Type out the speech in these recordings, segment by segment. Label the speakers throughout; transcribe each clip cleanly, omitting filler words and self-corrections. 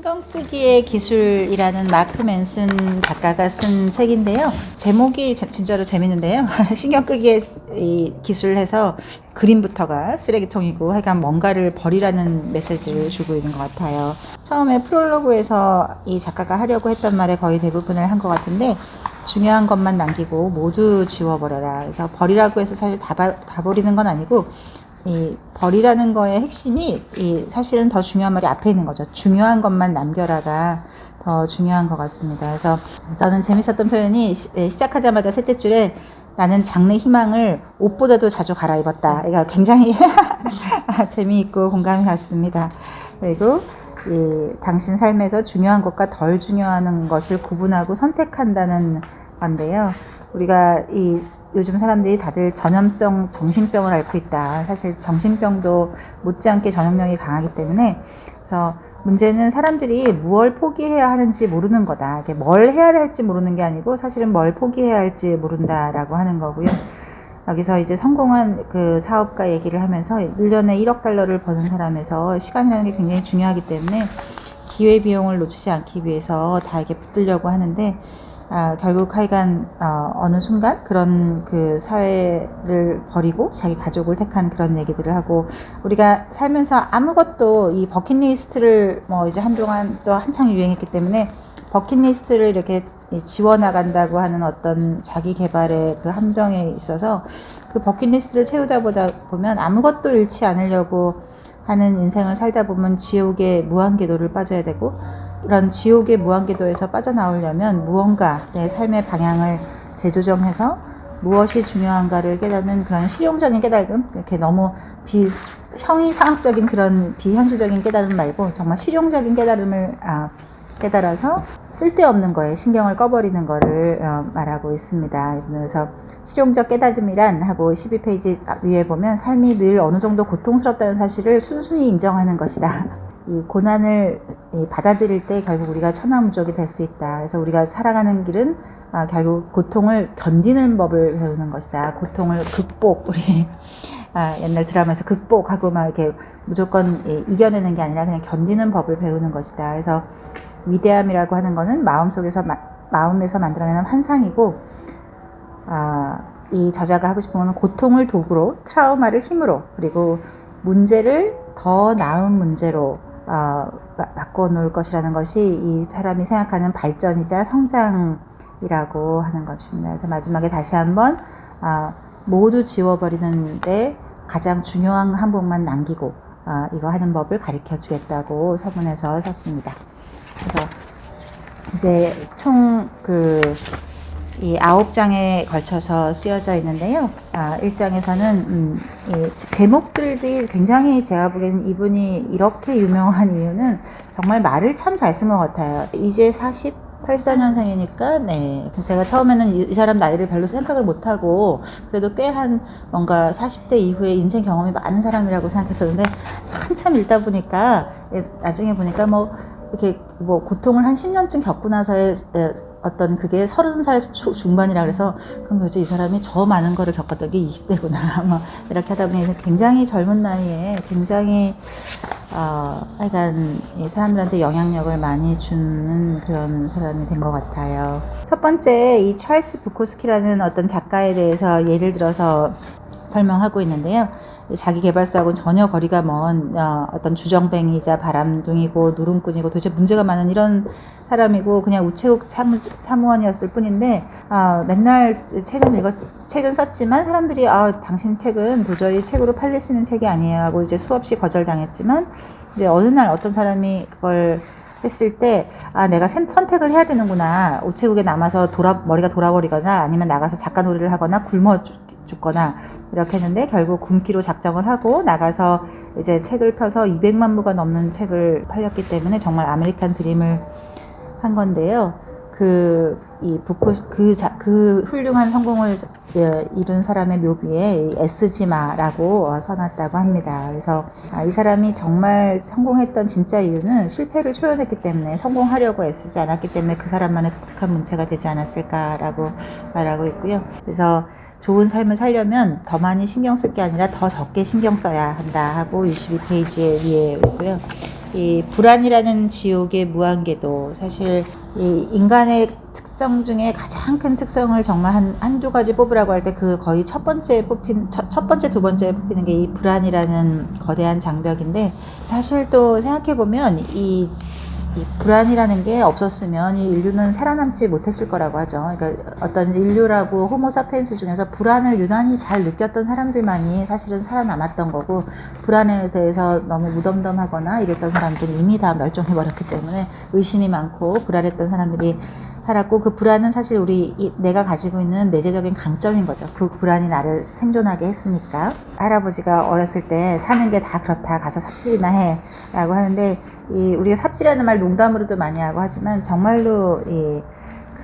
Speaker 1: 신경 끄기의 기술이라는 마크 맨슨 작가가 쓴 책인데요. 제목이 진짜로 재밌는데요. 신경 끄기의 이 기술을 해서 그림부터가 쓰레기통이고 하여간 뭔가를 버리라는 메시지를 주고 있는 것 같아요. 처음에 프롤로그에서 이 작가가 하려고 했던 말의 거의 대부분을 한 것 같은데, 중요한 것만 남기고 모두 지워버려라. 그래서 버리라고 해서 사실 다 버리는 건 아니고, 이 버리라는 거의 핵심이 사실은 더 중요한 말이 앞에 있는 거죠. 중요한 것만 남겨라가 더 중요한 것 같습니다. 그래서 저는 재밌었던 표현이 시작하자마자 셋째 줄에 나는 장래 희망을 옷보다도 자주 갈아입었다. 그러니까 굉장히 재미있고 공감이 갔습니다. 그리고 당신 삶에서 중요한 것과 덜 중요한 것을 구분하고 선택한다는 건데요. 우리가 요즘 사람들이 다들 전염성 정신병을 앓고 있다. 사실 정신병도 못지않게 전염력이 강하기 때문에, 그래서 문제는 사람들이 무엇을 포기해야 하는지 모르는 거다. 뭘 해야 할지 모르는 게 아니고 사실은 뭘 포기해야 할지 모른다라고 하는 거고요. 여기서 이제 성공한 그 사업가 얘기를 하면서 1년에 1억 달러를 버는 사람에서 시간이라는 게 굉장히 중요하기 때문에 기회비용을 놓치지 않기 위해서 다 이렇게 붙들려고 하는데, 결국 하여간 어느 순간 그런 그 사회를 버리고 자기 가족을 택한 그런 얘기들을 하고, 우리가 살면서 아무것도 이 버킷리스트를 이제 한동안 또 한창 유행했기 때문에 버킷리스트를 이렇게 지워나간다고 하는 어떤 자기 개발의 그 함정에 있어서 그 버킷리스트를 채우다 보면 아무것도 잃지 않으려고 하는 인생을 살다 보면 지옥의 무한궤도를 빠져야 되고, 그런 지옥의 무한궤도에서 빠져나오려면 무언가 내 삶의 방향을 재조정해서 무엇이 중요한가를 깨닫는 그런 실용적인 깨달음, 이렇게 너무 형이상학적인 그런 비현실적인 깨달음 말고 정말 실용적인 깨달음을 깨달아서 쓸데없는 거에 신경을 꺼버리는 거를 말하고 있습니다. 그래서 실용적 깨달음이란 하고 12페이지 위에 보면 삶이 늘 어느 정도 고통스럽다는 사실을 순순히 인정하는 것이다. 이 고난을 받아들일 때 결국 우리가 천하무적이 될 수 있다. 그래서 우리가 살아가는 길은 결국 고통을 견디는 법을 배우는 것이다. 고통을 우리 옛날 드라마에서 극복하고 막 이렇게 무조건 이겨내는 게 아니라 그냥 견디는 법을 배우는 것이다. 그래서 위대함이라고 하는 거는 마음에서 만들어내는 환상이고, 이 저자가 하고 싶은 거는 고통을 도구로, 트라우마를 힘으로, 그리고 문제를 더 나은 문제로 바꿔놓을 것이라는 것이 이 사람이 생각하는 발전이자 성장이라고 하는 것입니다. 그래서 마지막에 다시 한번 모두 지워버리는데 가장 중요한 한 부분만 남기고 이거 하는 법을 가르쳐 주겠다고 서문에서 썼습니다. 그래서 이제 총 이 9장에 걸쳐서 쓰여져 있는데요. 1장에서는 제목들이 굉장히, 제가 보기에는 이분이 이렇게 유명한 이유는 정말 말을 참 잘 쓴 것 같아요. 이제 48년생이니까, 네. 제가 처음에는 이 사람 나이를 별로 생각을 못하고, 그래도 꽤 뭔가 40대 이후에 인생 경험이 많은 사람이라고 생각했었는데, 한참 읽다 보니까, 나중에 보니까 이렇게 고통을 한 10년쯤 겪고 나서의 어떤 그게 30살 중반이라 그래서, 그럼 도대체 이 사람이 저 많은 거를 겪었던 게 20대구나. 이렇게 하다 보니 굉장히 젊은 나이에 굉장히, 하여간 사람들한테 영향력을 많이 주는 그런 사람이 된 것 같아요. 첫 번째, 이 찰스 부코스키라는 어떤 작가에 대해서 예를 들어서 설명하고 있는데요. 자기 개발사하고는 전혀 거리가 먼 어떤 주정뱅이이자 바람둥이고 노름꾼이고 도대체 문제가 많은 이런 사람이고, 그냥 우체국 사무원이었을 뿐인데 맨날 책은 썼지만 사람들이 당신 책은 도저히 책으로 팔릴 수 있는 책이 아니에요 하고 이제 수없이 거절당했지만, 이제 어느 날 어떤 사람이 그걸 했을 때 내가 선택을 해야 되는구나. 우체국에 남아서 머리가 돌아버리거나 아니면 나가서 작가 놀이를 하거나 굶어 죽거나 이렇게 했는데, 결국 굶기로 작정을 하고 나가서 이제 책을 펴서 200만 부가 넘는 책을 팔렸기 때문에 정말 아메리칸 드림을 한 건데요. 그 훌륭한 성공을 이룬 사람의 묘비에 SG마라고 써놨다고 합니다. 그래서 이 사람이 정말 성공했던 진짜 이유는 실패를 초연했기 때문에, 성공하려고 애쓰지 않았기 때문에 그 사람만의 독특한 문체가 되지 않았을까라고 말하고 있고요. 그래서 좋은 삶을 살려면 더 많이 신경 쓸 게 아니라 더 적게 신경 써야 한다 하고 22페이지에 위에 있고요. 이 불안이라는 지옥의 무한궤도, 사실 이 인간의 특성 중에 가장 큰 특성을 정말 한두 가지 뽑으라고 할 때 그 거의 첫 번째, 두 번째에 뽑히는 게 이 불안이라는 거대한 장벽인데, 사실 또 생각해보면 이 불안이라는 게 없었으면 이 인류는 살아남지 못했을 거라고 하죠. 그러니까 어떤 인류라고 호모사피엔스 중에서 불안을 유난히 잘 느꼈던 사람들만이 사실은 살아남았던 거고, 불안에 대해서 너무 무덤덤하거나 이랬던 사람들은 이미 다 멸종해버렸기 때문에 의심이 많고 불안했던 사람들이 살았고, 그 불안은 사실 내가 가지고 있는 내재적인 강점인 거죠. 그 불안이 나를 생존하게 했으니까. 할아버지가 어렸을 때 사는 게 다 그렇다, 가서 삽질이나 해 라고 하는데, 우리가 삽질하는 말 농담으로도 많이 하고 하지만 정말로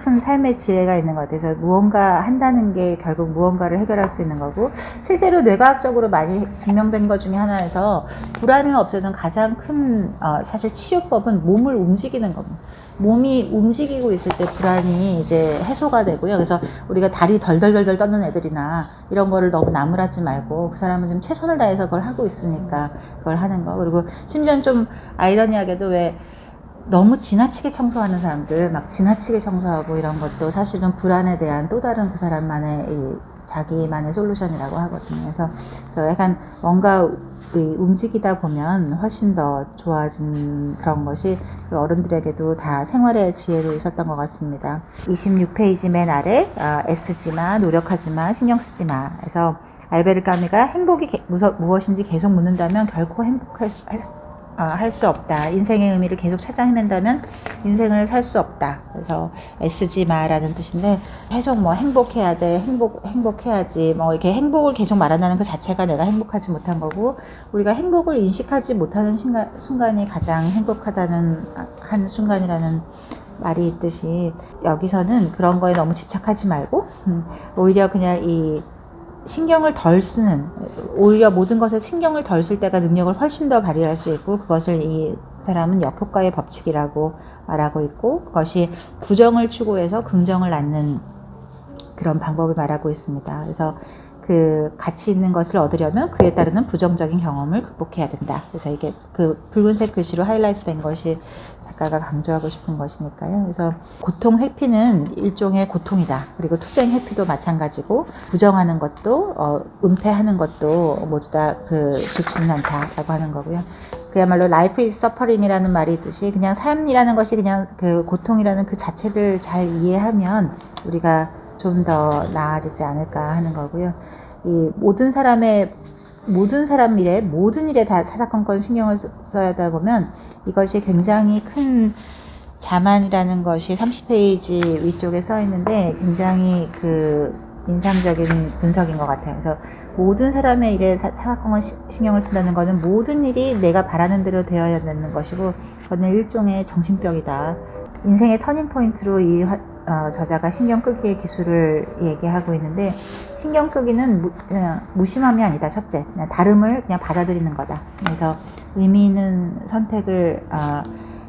Speaker 1: 큰 삶의 지혜가 있는 것 같아서, 무언가 한다는 게 결국 무언가를 해결할 수 있는 거고, 실제로 뇌과학적으로 많이 증명된 것 중에 하나에서 불안을 없애는 가장 큰 사실 치료법은 몸을 움직이는 겁니다. 몸이 움직이고 있을 때 불안이 이제 해소가 되고요. 그래서 우리가 다리 덜덜덜덜 떠는 애들이나 이런 거를 너무 나무라지 말고, 그 사람은 좀 최선을 다해서 그걸 하고 있으니까 그걸 하는 거. 그리고 심지어는 좀 아이러니하게도 왜 너무 지나치게 청소하는 사람들, 막 지나치게 청소하고 이런 것도 사실은 불안에 대한 또 다른 그 사람만의 자기만의 솔루션이라고 하거든요. 그래서 약간 뭔가 움직이다 보면 훨씬 더 좋아진 그런 것이 어른들에게도 다 생활의 지혜로 있었던 것 같습니다. 26페이지 맨 아래 애쓰지마, 노력하지마, 신경쓰지마. 그래서 알베르 까미가 행복이 무엇인지 계속 묻는다면 결코 할 수 없다. 인생의 의미를 계속 찾아 헤맨다면 인생을 살 수 없다. 그래서 애쓰지 마라는 뜻인데, 계속 뭐 행복해야 돼, 행복해야지, 뭐 이렇게 행복을 계속 말한다는 그 자체가 내가 행복하지 못한 거고, 우리가 행복을 인식하지 못하는 순간이 가장 행복하다는 한 순간이라는 말이 있듯이, 여기서는 그런 거에 너무 집착하지 말고 오히려 그냥 신경을 덜 쓰는, 오히려 모든 것에 신경을 덜 쓸 때가 능력을 훨씬 더 발휘할 수 있고, 그것을 이 사람은 역효과의 법칙이라고 말하고 있고, 그것이 부정을 추구해서 긍정을 낳는 그런 방법을 말하고 있습니다. 그래서 그 가치 있는 것을 얻으려면 그에 따르는 부정적인 경험을 극복해야 된다. 그래서 이게 그 붉은색 글씨로 하이라이트 된 것이 작가가 강조하고 싶은 것이니까요. 그래서 고통 회피는 일종의 고통이다. 그리고 투쟁 회피도 마찬가지고, 부정하는 것도 은폐하는 것도 모두 다 좋지는 않다라고 하는 거고요. 그야말로 life is suffering이라는 말이 있듯이, 그냥 삶이라는 것이 그냥 그 고통이라는 그 자체를 잘 이해하면 우리가 좀 더 나아지지 않을까 하는 거고요. 이 모든 사람 일에, 모든 일에 다 사사건건 신경을 써야 하다 보면 이것이 굉장히 큰 자만이라는 것이 30페이지 위쪽에 써 있는데, 굉장히 인상적인 분석인 것 같아요. 그래서 모든 사람의 일에 사사건건 신경을 쓴다는 것은 모든 일이 내가 바라는 대로 되어야 되는 것이고, 그건 일종의 정신병이다. 인생의 터닝포인트로 저자가 신경 끄기의 기술을 얘기하고 있는데, 신경 끄기는 그냥 무심함이 아니다. 첫째, 그냥 다름을 그냥 받아들이는 거다. 그래서 의미 있는 선택을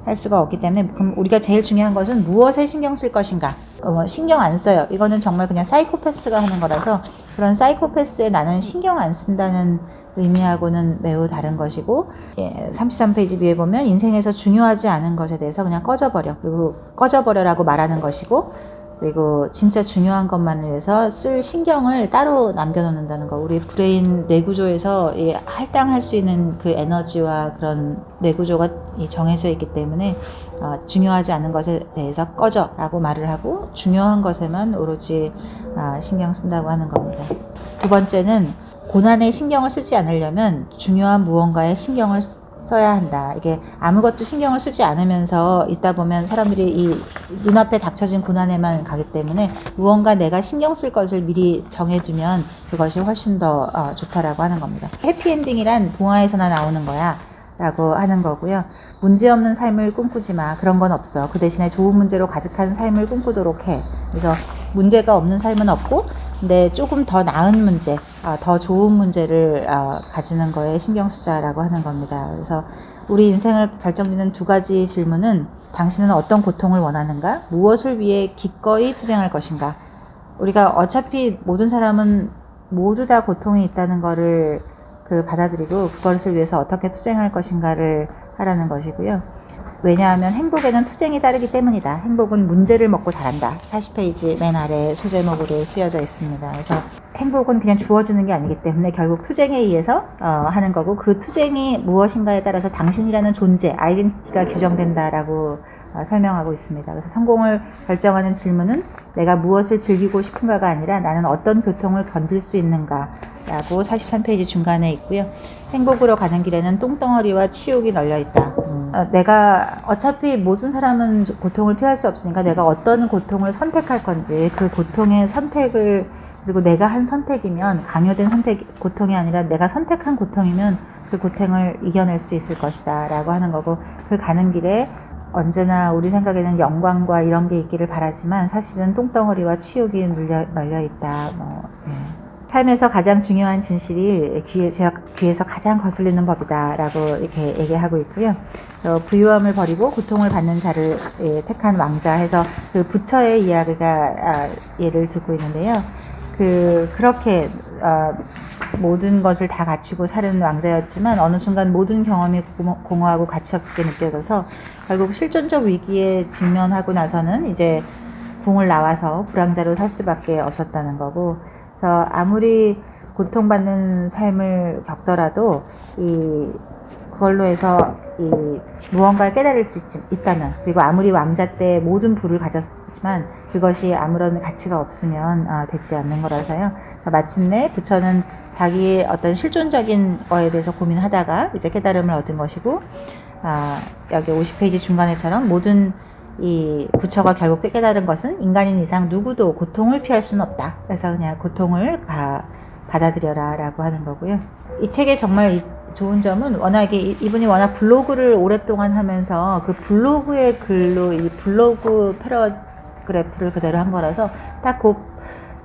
Speaker 1: 할 수가 없기 때문에, 그럼 우리가 제일 중요한 것은 무엇에 신경 쓸 것인가. 신경 안 써요. 이거는 정말 그냥 사이코패스가 하는 거라서, 그런 사이코패스에 나는 신경 안 쓴다는 의미하고는 매우 다른 것이고, 33페이지 위에 보면 인생에서 중요하지 않은 것에 대해서 그냥 꺼져버려. 그리고 꺼져버려라고 말하는 것이고, 그리고 진짜 중요한 것만을 위해서 쓸 신경을 따로 남겨놓는다는 거. 우리 브레인 뇌구조에서 할당할 수 있는 그 에너지와 그런 뇌구조가 정해져 있기 때문에, 중요하지 않은 것에 대해서 꺼져라고 말을 하고, 중요한 것에만 오로지 신경 쓴다고 하는 겁니다. 두 번째는, 고난에 신경을 쓰지 않으려면 중요한 무언가에 신경을 써야 한다. 이게 아무것도 신경을 쓰지 않으면서 있다 보면 사람들이 이 눈앞에 닥쳐진 고난에만 가기 때문에, 무언가 내가 신경 쓸 것을 미리 정해두면 그것이 훨씬 더 좋다라고 하는 겁니다. 해피엔딩이란 동화에서나 나오는 거야 라고 하는 거고요. 문제없는 삶을 꿈꾸지 마. 그런 건 없어. 그 대신에 좋은 문제로 가득한 삶을 꿈꾸도록 해. 그래서 문제가 없는 삶은 없고, 근데 조금 더 나은 문제, 더 좋은 문제를 가지는 거에 신경 쓰자라고 하는 겁니다. 그래서 우리 인생을 결정짓는 두 가지 질문은, 당신은 어떤 고통을 원하는가? 무엇을 위해 기꺼이 투쟁할 것인가? 우리가 어차피 모든 사람은 모두 다 고통이 있다는 거를 받아들이고, 그것을 위해서 어떻게 투쟁할 것인가를 하라는 것이고요. 왜냐하면 행복에는 투쟁이 따르기 때문이다. 행복은 문제를 먹고 자란다. 40페이지 맨 아래 소제목으로 쓰여져 있습니다. 그래서 행복은 그냥 주어지는 게 아니기 때문에 결국 투쟁에 의해서 하는 거고, 그 투쟁이 무엇인가에 따라서 당신이라는 존재, 아이덴티티가 규정된다라고 설명하고 있습니다. 그래서 성공을 결정하는 질문은 내가 무엇을 즐기고 싶은가가 아니라 나는 어떤 고통을 견딜 수 있는가 라고 43페이지 중간에 있고요. 행복으로 가는 길에는 똥덩어리와 치욕이 널려 있다. 내가 어차피 모든 사람은 고통을 피할 수 없으니까 내가 어떤 고통을 선택할 건지, 그 고통의 선택을, 그리고 내가 한 선택이면 강요된 고통이 아니라 내가 선택한 고통이면 그 고통을 이겨낼 수 있을 것이다 라고 하는 거고, 그 가는 길에 언제나 우리 생각에는 영광과 이런 게 있기를 바라지만 사실은 똥덩어리와 치욕이 널려 있다. 삶에서 가장 중요한 진실이 제가 귀에서 가장 거슬리는 법이다 라고 이렇게 얘기하고 있고요. 부유함을 버리고 고통을 받는 자를 택한 왕자 해서 그 부처의 이야기가 예를 듣고 있는데요. 그렇게 모든 것을 다 갖추고 사는 왕자였지만 어느 순간 모든 경험이 공허하고 가치없게 느껴져서 결국 실존적 위기에 직면하고 나서는 이제 궁을 나와서 불황자로 살 수밖에 없었다는 거고, 그래서 아무리 고통받는 삶을 겪더라도 그걸로 해서 무언가를 깨달을 수 있다면, 그리고 아무리 왕자 때 모든 부를 가졌지만 그것이 아무런 가치가 없으면 되지 않는 거라서요. 마침내 부처는 자기의 어떤 실존적인 거에 대해서 고민하다가 이제 깨달음을 얻은 것이고, 여기 50페이지 중간에처럼 모든 이 부처가 결국 깨달은 것은 인간인 이상 누구도 고통을 피할 수는 없다. 그래서 그냥 고통을 받아들여라 라고 하는 거고요. 이 책의 정말 좋은 점은 워낙에 이분이 워낙 블로그를 오랫동안 하면서 그 블로그의 글로 이 블로그 패러그래프를 그대로 한 거라서 딱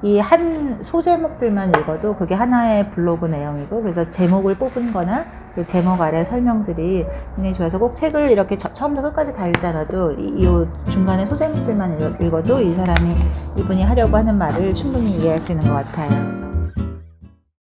Speaker 1: 이 한 소제목들만 읽어도 그게 하나의 블로그 내용이고, 그래서 제목을 뽑은 거나 그 제목 아래 설명들이 굉장히 좋아서 꼭 책을 이렇게 처음부터 끝까지 다 읽지 않아도 이 중간에 소제목들만 읽어도 이분이 하려고 하는 말을 충분히 이해할 수 있는 것 같아요.